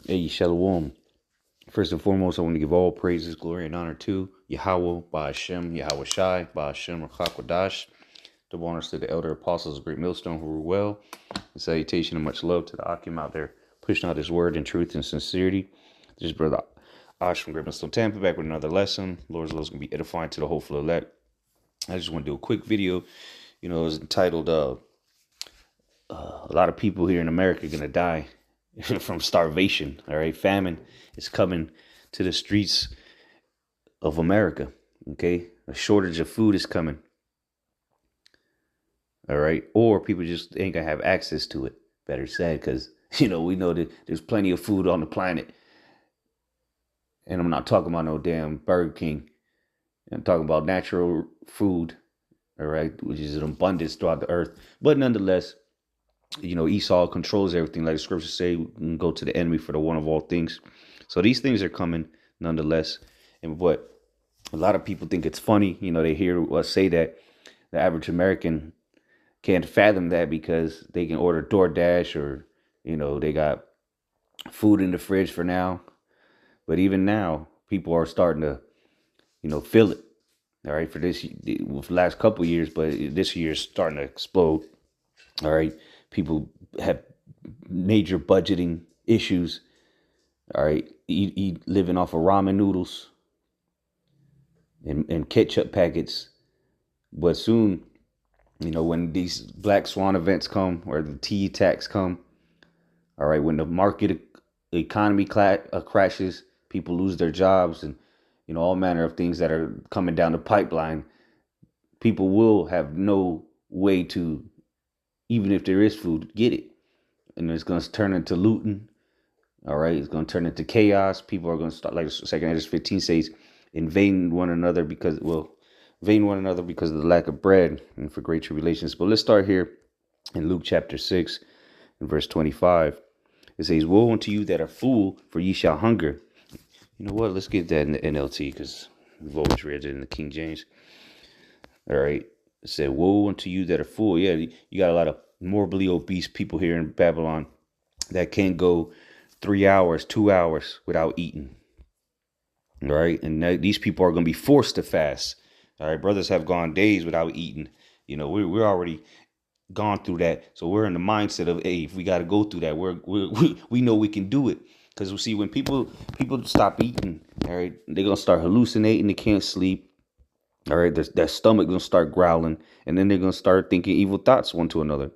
Hey, Shalom. First and foremost, I want to give all praises, glory, and honor to Yahweh, Ba'ashem, Yahweh Shai, Ba'ashem, Rachakwadash. Double honors to the elder apostles of Great Millstone who rule well. And salutation and much love to the Akim out there pushing out his word in truth and sincerity. This is Brother Ash from Great Millstone Tampa back with another lesson. Lord's will is going to be edifying to the hopeful elect. I just want to do a quick video. It's entitled, a lot of people here in America are going to die from starvation. All right. Famine is coming to the streets of America. Okay. A shortage of food is coming. All right. Or people just ain't going to have access to it. Better said, because, we know that there's plenty of food on the planet. And I'm not talking about no damn Burger King. I'm talking about natural food. All right. Which is an abundance throughout the earth. But nonetheless, Esau controls everything. Like the scriptures say, we can go to the enemy for the one of all things. So these things are coming nonetheless. And what a lot of people think it's funny, they hear us say that the average American can't fathom that because they can order DoorDash or, they got food in the fridge for now. But even now, people are starting to, feel it. All right, for this last couple of years, but this year is starting to explode. All right. People have major budgeting issues. All right. Living off of ramen noodles and ketchup packets. But soon, when these black swan events come or the tea tax come, all right, when the market economy crashes, people lose their jobs and, all manner of things that are coming down the pipeline, people will have no way to, even if there is food, get it. And it's going to turn into looting. All right. It's going to turn into chaos. People are going to start, like 2 Esdras 15 says, invading one another because of the lack of bread and for great tribulations. But let's start here in Luke chapter 6 and verse 25. It says, woe unto you that are full, for ye shall hunger. You know what? Let's get that in the NLT because we've always read it in the King James. All right. It said, woe unto you that are full. Yeah, you got a lot of morbidly obese people here in Babylon that can't go 3 hours, 2 hours without eating. All right. And these people are going to be forced to fast. All right. Brothers have gone days without eating. We're already gone through that. So we're in the mindset of, hey, if we got to go through that, we know we can do it. Because we see when people stop eating, all right, they're going to start hallucinating. They can't sleep. All right. Their stomach going to start growling. And then they're going to start thinking evil thoughts one to another.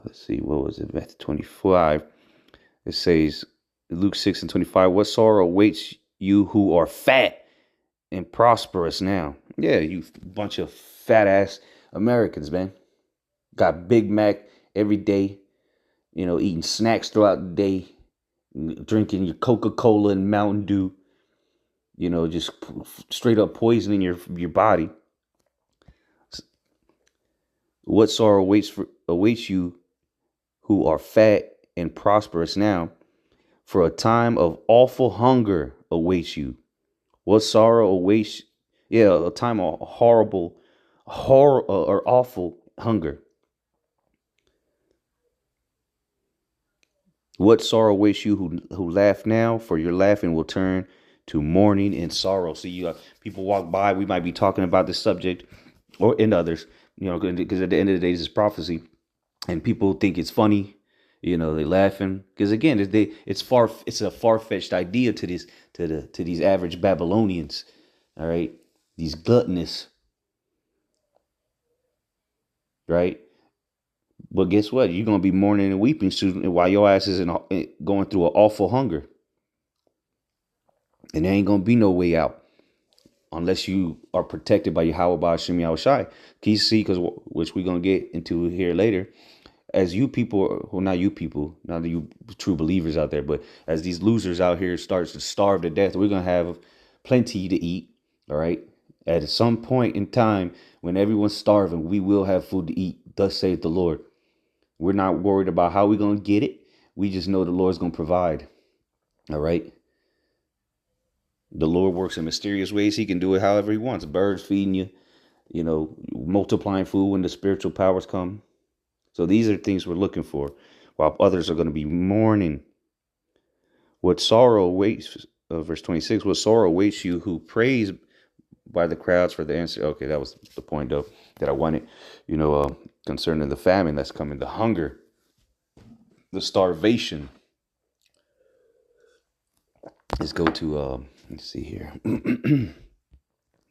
Let's see, what was it? Matthew 25. It says, Luke 6 and 25, what sorrow awaits you who are fat and prosperous now? Yeah, you bunch of fat ass Americans, man. Got Big Mac every day, eating snacks throughout the day, drinking your Coca-Cola and Mountain Dew, just straight up poisoning your body. What sorrow awaits you who are fat and prosperous now, for a time of awful hunger awaits you. What sorrow awaits? Yeah, a time of horror or awful hunger. What sorrow awaits you who laugh now? For your laughing will turn to mourning and sorrow. See, people walk by. We might be talking about this subject, or in others, because at the end of the day, this is prophecy, and people think it's funny. They laughing because again, it's a far-fetched idea to these average Babylonians. All right, these gluttonous, right? But guess what? You're gonna be mourning and weeping soon while your ass is going through an awful hunger, and there ain't gonna be no way out unless you are protected by Yahweh Ba'ashem Yahweh Shai. Can you see? Because which we're gonna get into here later. As you people, well, not you people, not you true believers out there, but as these losers out here starts to starve to death, we're going to have plenty to eat. All right. At some point in time, when everyone's starving, we will have food to eat. Thus saith the Lord. We're not worried about how we're going to get it. We just know the Lord's going to provide. All right. The Lord works in mysterious ways. He can do it however he wants. Birds feeding you, multiplying food when the spiritual powers come. So these are things we're looking for, while others are going to be mourning. What sorrow awaits, verse 26, what sorrow awaits you who praise by the crowds for the answer. Okay, that was the point, though, that I wanted, concerning the famine that's coming, the hunger, the starvation. Let's go to, let's see here.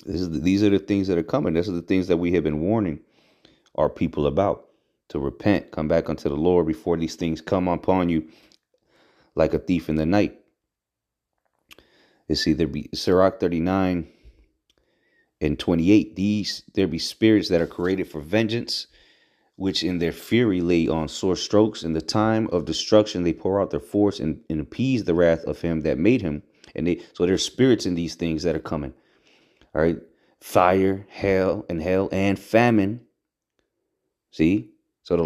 These are the things that are coming. These are the things that we have been warning our people about, to repent, come back unto the Lord before these things come upon you like a thief in the night. It's either be Sirach 39 and 28. There be spirits that are created for vengeance, which in their fury lay on sore strokes. In the time of destruction, they pour out their force and appease the wrath of him that made him. So there's spirits in these things that are coming. All right. Fire, hell, and famine. See? So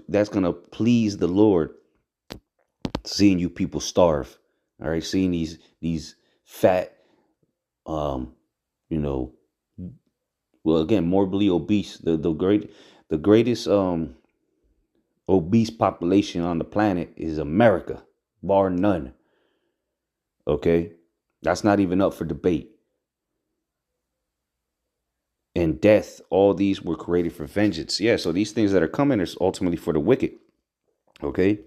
that's going to please the Lord, seeing you people starve. All right. Seeing these fat, well, again, morbidly obese, the greatest obese population on the planet is America, bar none. Okay, that's not even up for debate. And death, all these were created for vengeance. Yeah, so these things that are coming is ultimately for the wicked. Okay.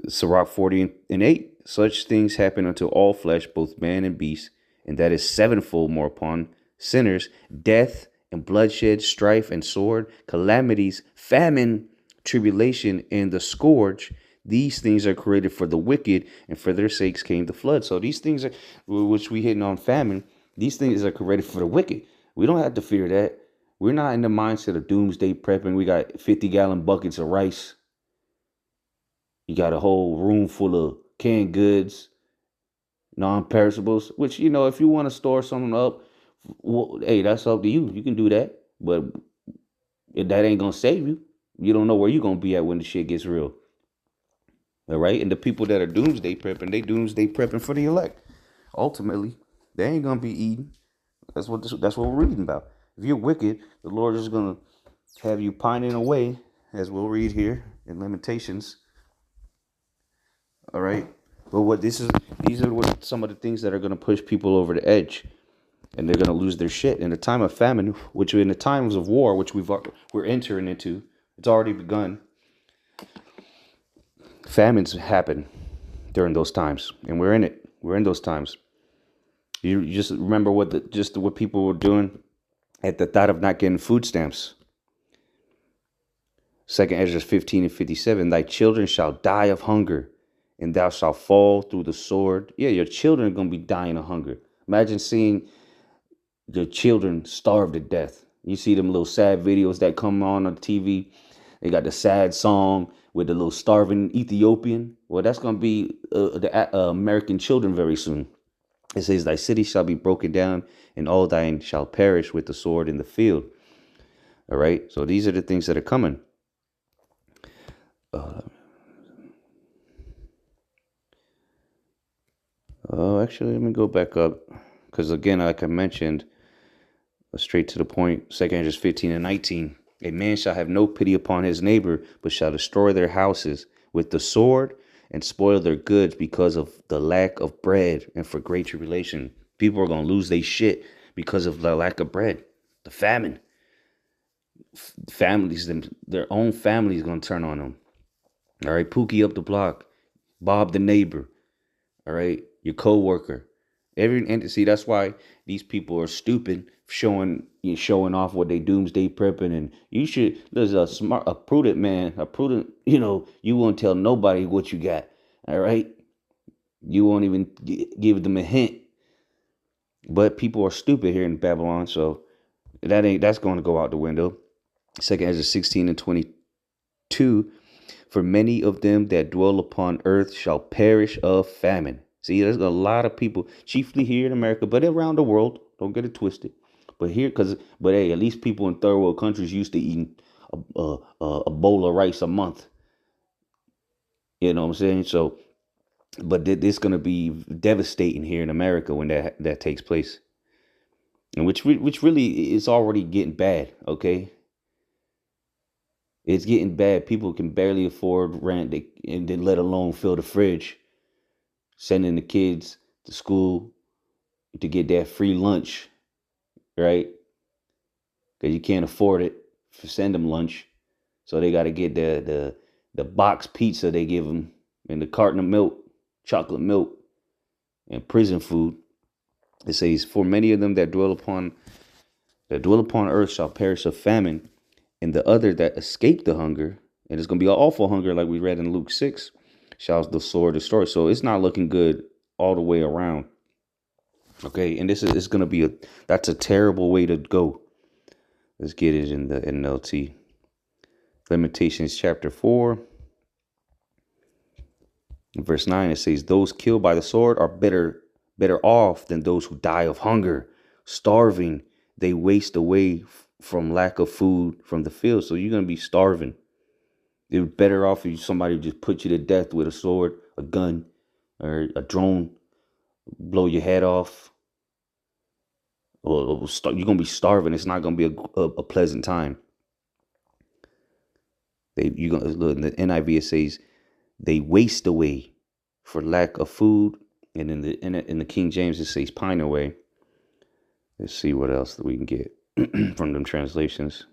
Sirach 40 and 8. Such things happen unto all flesh, both man and beast, and that is sevenfold more upon sinners: death and bloodshed, strife and sword, calamities, famine, tribulation, and the scourge. These things are created for the wicked, and for their sakes came the flood. So these things are, which we hitting on famine, these things are created for the wicked. We don't have to fear that. We're not in the mindset of doomsday prepping. We got 50-gallon buckets of rice. You got a whole room full of canned goods, non-perishables, which, if you want to store something up, well, hey, that's up to you. You can do that. But that ain't going to save you. You don't know where you're going to be at when the shit gets real. All right? And the people that are doomsday prepping for the elect. Ultimately, they ain't going to be eating. That's what we're reading about. If you're wicked, the Lord is going to have you pining away, as we'll read here in Lamentations. All right. But these are what some of the things that are going to push people over the edge, and they're going to lose their shit in the time of famine, which in the times of war, which we're entering into. It's already begun. Famines happen during those times, and we're in it. We're in those times. You just remember what people were doing at the thought of not getting food stamps. 2nd Ezra 15 and 57. Thy children shall die of hunger, and thou shalt fall through the sword. Yeah, your children are going to be dying of hunger. Imagine seeing your children starve to death. You see them little sad videos that come on TV. They got the sad song with the little starving Ethiopian. Well, that's going to be the American children very soon. It says, thy city shall be broken down, and all thine shall perish with the sword in the field. All right. So these are the things that are coming. Actually, let me go back up, because again, like I mentioned, straight to the point, 2nd Ezra 15 and 19. A man shall have no pity upon his neighbor, but shall destroy their houses with the sword and spoil their goods because of the lack of bread and for great tribulation. People are going to lose their shit because of the lack of bread, the famine. Families, their own family is going to turn on them. All right, Pookie up the block, Bob the neighbor. All right, your co-worker. See, that's why these people are stupid, showing off what they doomsday prepping. And there's a prudent man, you won't tell nobody what you got. All right, you won't even give them a hint. But people are stupid here in Babylon, so that's going to go out the window. 2nd Ezra 16 and 22. For many of them that dwell upon earth shall perish of famine. See, there's a lot of people, chiefly here in America, but around the world. Don't get it twisted. But hey, at least people in third world countries used to eating a bowl of rice a month. You know what I'm saying? So, but this is going to be devastating here in America when that takes place, and which really is already getting bad. Okay, It's getting bad. People can barely afford rent, and then let alone fill the fridge, sending the kids to school to get that free lunch, right? Because you can't afford it to send them lunch, so they got to get the box pizza they give them, and the carton of milk, chocolate milk, and prison food. It says, "For many of them that dwell upon earth shall perish of famine, and the other that escape the hunger, and it's gonna be an awful hunger, like we read in Luke 6, shall the sword destroy." So it's not looking good all the way around. Okay, and this is it's gonna be that's a terrible way to go. Let's get it in the NLT. Lamentations chapter 4, verse 9. It says, "Those killed by the sword are better off than those who die of hunger, starving. They waste away from lack of food from the field." So you're gonna be starving. It was better off if somebody just put you to death with a sword, a gun, or a drone, blow your head off. Or you're gonna be starving. It's not gonna be a pleasant time. You gonna look in the NIV. It says they waste away for lack of food, and in the King James it says pine away. Let's see what else that we can get from them translations.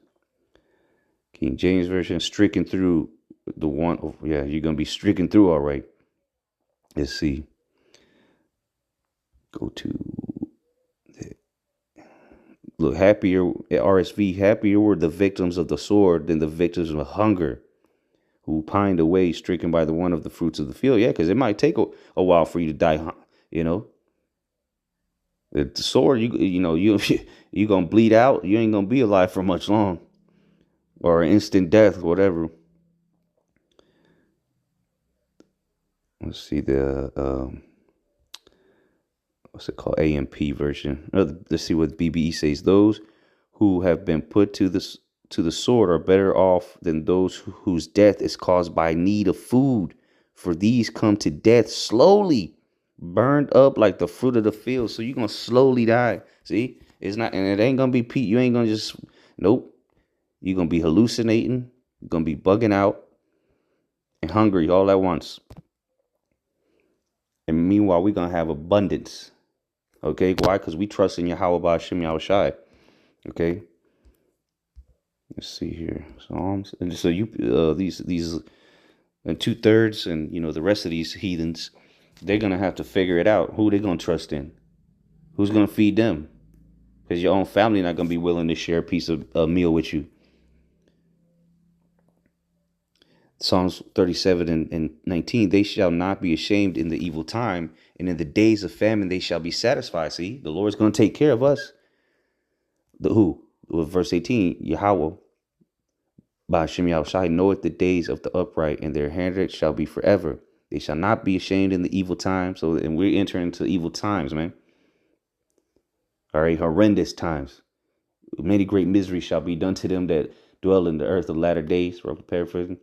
King James version, stricken through the one. Oh, yeah, you're gonna be stricken through. All right. Let's see. Go to look happier at RSV. Happier were the victims of the sword than the victims of hunger, who pined away, stricken by the one of the fruits of the field. Yeah, because it might take a while for you to die. You know, the sword. You gonna bleed out. You ain't gonna be alive for much long, or instant death, whatever. Let's see the what's it called? AMP version. Let's see what BBE says. Those who have been put to the sword are better off than those whose death is caused by need of food, for these come to death slowly, burned up like the fruit of the field. So you're gonna slowly die. See, it's not, and it ain't gonna be Pete. You ain't gonna just nope. You're gonna be hallucinating. You're gonna be bugging out and hungry all at once. And meanwhile, we're gonna have abundance. Okay, why? Because we trust in Yahweh Ba'Shem Yahushai. Okay, let's see here, Psalms. And so these and 2/3, and the rest of these heathens, they're gonna have to figure it out. Who they gonna trust in? Who's gonna feed them? Because your own family not gonna be willing to share a piece of a meal with you. Psalms 37 and 19, they shall not be ashamed in the evil time, and in the days of famine they shall be satisfied. See, the Lord's going to take care of us. The who? With verse 18, Yahweh, Ba'Shem Yahushai, knoweth the days of the upright, and their heritage shall be forever. They shall not be ashamed in the evil time. So, and we're entering into evil times, man. All right, horrendous times. Many great miseries shall be done to them that dwell in the earth of latter days, for paraphrasing.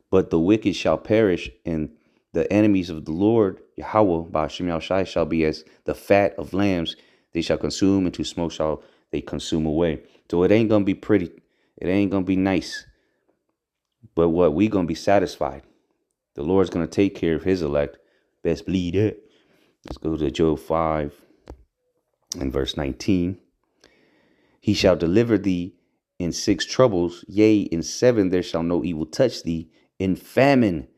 But the wicked shall perish, and the enemies of the Lord, Yahweh, Ba'Shem Yahushai, shall be as the fat of lambs. They shall consume, and to smoke shall they consume away. So it ain't going to be pretty. It ain't going to be nice. But what? We going to be satisfied. The Lord's going to take care of his elect. Best believe it. Let's go to Job 5 and verse 19. He shall deliver thee in 6 troubles. Yea, in 7 there shall no evil touch thee. In famine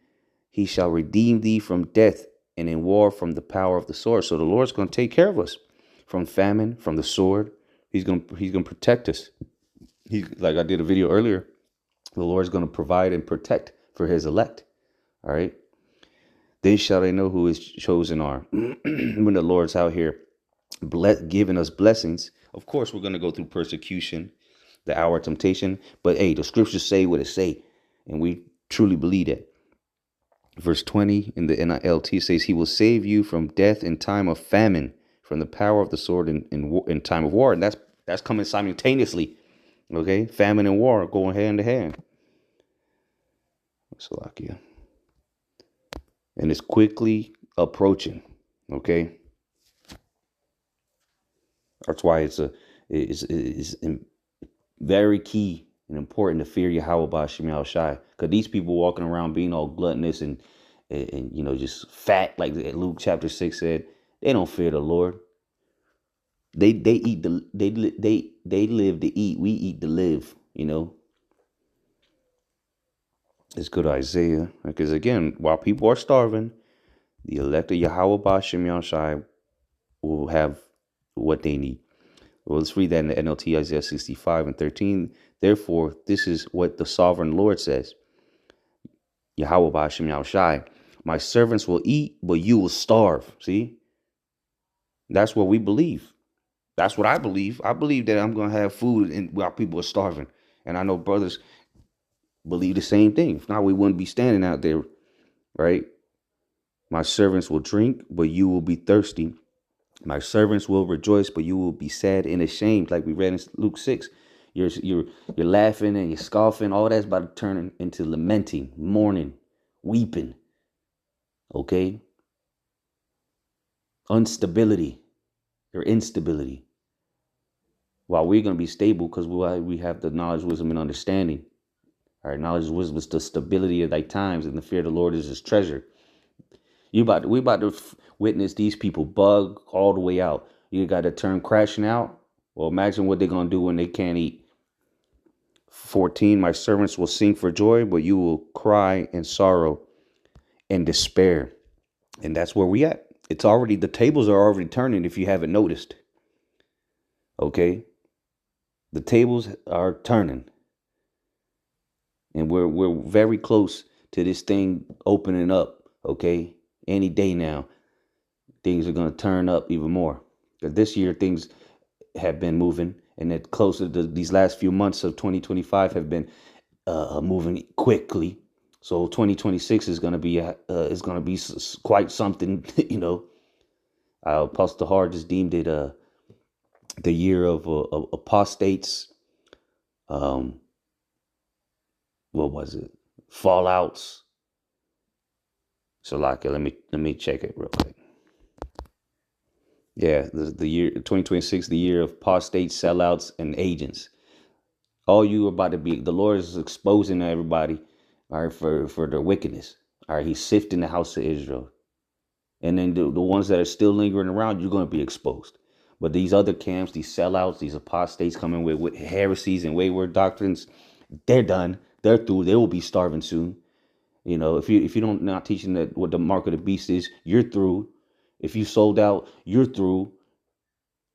he shall redeem thee from death, and in war from the power of the sword. So the Lord's going to take care of us from famine, from the sword. He's going to protect us. Like I did a video earlier, the Lord's going to provide and protect for his elect. All right. Then shall they know who his chosen are. When the Lord's out here giving us blessings, of course we're going to go through persecution, the hour of temptation. But hey, the scriptures say what it say, and we truly believe that. Verse 20 in the NLT says, he will save you from death in time of famine, from the power of the sword in time of war. And that's coming simultaneously. Okay, famine and war going hand to hand. Salakia. And it's quickly approaching. Okay, that's why it's Very key and important to fear Yahweh Ba'Shem Yahushai. Because these people walking around being all gluttonous and just fat, like Luke chapter 6 said, they don't fear the Lord. They eat they live to eat. We eat to live. Let's go to Isaiah. Because again, while people are starving, the elect of Yahweh Ba'Shem Yahushai will have what they need. Well, let's read that in the NLT, Isaiah 65:13. Therefore, this is what the sovereign Lord says. Yahweh Ba'Shem Yahushai, my servants will eat, but you will starve. See? That's what we believe. That's what I believe. I believe that I'm going to have food while people are starving. And I know brothers believe the same thing. If not, we wouldn't be standing out there, right? My servants will drink, but you will be thirsty. My servants will rejoice, but you will be sad and ashamed, like we read in Luke 6. You're laughing and you're scoffing. All that's about to turn into lamenting, mourning, weeping. Okay? Instability or instability. While we're going to be stable because we have the knowledge, wisdom, and understanding. All right, knowledge, wisdom is the stability of thy times, and the fear of the Lord is his treasure. We about to witness these people bug all the way out. You got to turn crashing out. Well, imagine what they're going to do when they can't eat. 14, my servants will sing for joy, but you will cry in sorrow and despair. And that's where we at. The tables are already turning if you haven't noticed. Okay? The tables are turning. And we're very close to this thing opening up. Okay? Any day now, things are going to turn up even more. Because this year, things have been moving. And that closer to these last few months of 2025 have been moving quickly. So 2026 is going to be quite something, Apostle Hard just deemed it the year of apostates. What was it? Fallouts. So like, let me check it real quick. Yeah, the year 2026, the year of apostates, sellouts, and agents. All you are about to be, the Lord is exposing everybody, all right, for their wickedness. All right, he's sifting the house of Israel. And then the ones that are still lingering around, you're going to be exposed. But these other camps, these sellouts, these apostates coming with heresies and wayward doctrines, they're done. They're through. They will be starving soon. If you don't not teaching that what the mark of the beast is, you're through. If you sold out, you're through.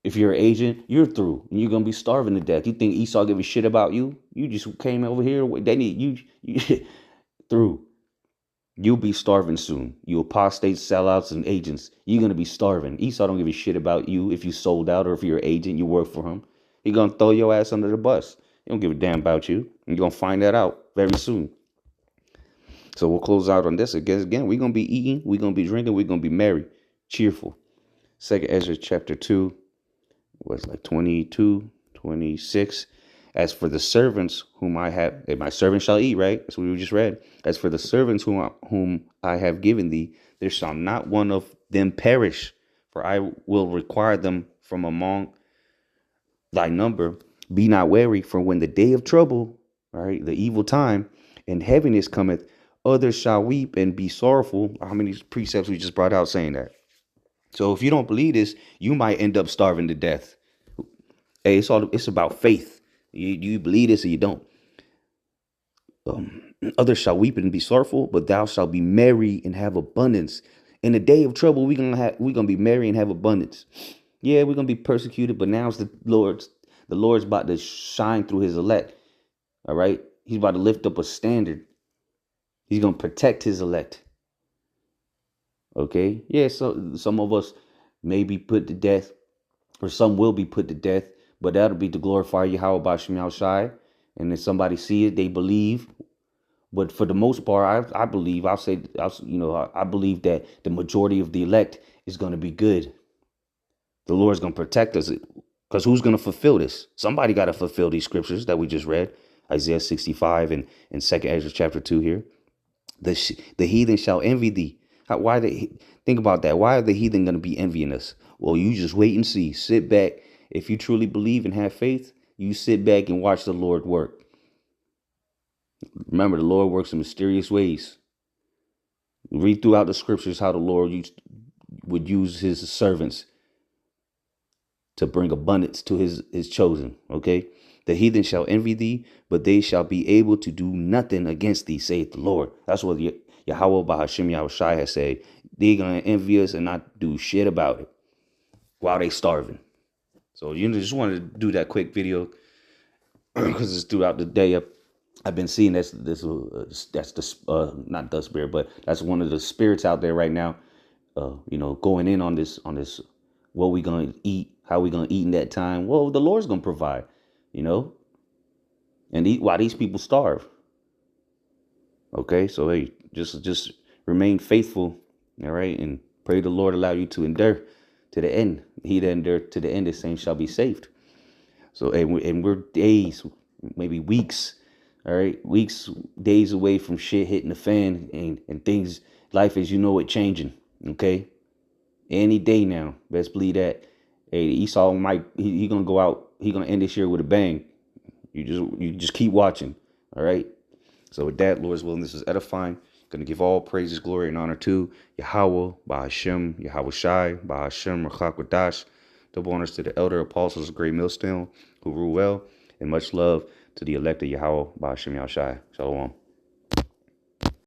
If you're an agent, you're through, and you're gonna be starving to death. You think Esau give a shit about you? You just came over here. They need you through. You'll be starving soon. You apostates, sellouts, and agents. You're gonna be starving. Esau don't give a shit about you if you sold out or if you're an agent, you work for him. He gonna throw your ass under the bus. He don't give a damn about you. You're gonna find that out very soon. So we'll close out on this again. We're gonna be eating, we're gonna be drinking, we're gonna be merry, cheerful. 2 Ezra chapter 2. Was like 22, 26. As for the servants whom I have, my servants shall eat, right? That's what we just read. As for the servants whom I have given thee, there shall not one of them perish, for I will require them from among thy number. Be not wary, for when the day of trouble, right, the evil time, and heaviness cometh, others shall weep and be sorrowful. How many precepts we just brought out saying that? So if you don't believe this, you might end up starving to death. Hey, it's about faith. You believe this or you don't. Others shall weep and be sorrowful, but thou shalt be merry and have abundance. In the day of trouble, we're gonna be merry and have abundance. Yeah, we're gonna be persecuted, but now's the Lord's about to shine through his elect. All right, he's about to lift up a standard. He's gonna protect his elect. Okay, yeah. So some of us may be put to death, or some will be put to death, but that'll be to glorify Yahweh Ba'Shem Yahushai. And if somebody see it, they believe. But for the most part, I believe, I believe that the majority of the elect is going to be good. The Lord's going to protect us. Because who's going to fulfill this? Somebody got to fulfill these scriptures that we just read. Isaiah 65 and 2 Ezra chapter 2 here. The heathen shall envy thee. Think about that. Why are the heathen going to be envying us? Well, you just wait and see. Sit back. If you truly believe and have faith, You sit back and watch the Lord work. Remember, the Lord works in mysterious ways. Read throughout the scriptures how the Lord would use his servants to bring abundance to his chosen. Okay. The heathen shall envy thee, but they shall be able to do nothing against thee, saith the Lord. That's what Yahweh Bahashim Yahushai has said. They're going to envy us and not do shit about it while they starving. So you just wanted to do that quick video because it's throughout the day. I've been seeing that's the not the spirit, but that's one of the spirits out there right now. Going in on this what we gonna eat, how we gonna eat in that time. Well, the Lord's gonna provide, and while these people starve. Okay, so hey, just remain faithful, all right, and pray the Lord allow you to endure to the end. He that endure to the end, the same shall be saved. So and we're days, maybe weeks, all right, weeks, days away from shit hitting the fan and things, life as you know it changing. Okay, any day now, best believe that. Hey, Esau might he gonna go out. He gonna end this year with a bang. You just keep watching. All right. So with that, Lord's willing, this is edifying. Gonna give all praises, glory, and honor to Yahweh, Bahashem, Yahweh Shai, Bahashem, Rachak Wadash. Double honors to the elder apostles of Great Millstone who rule well, and much love to the elect of Yahweh, Bahashem, Yahweh Shai. Shalom.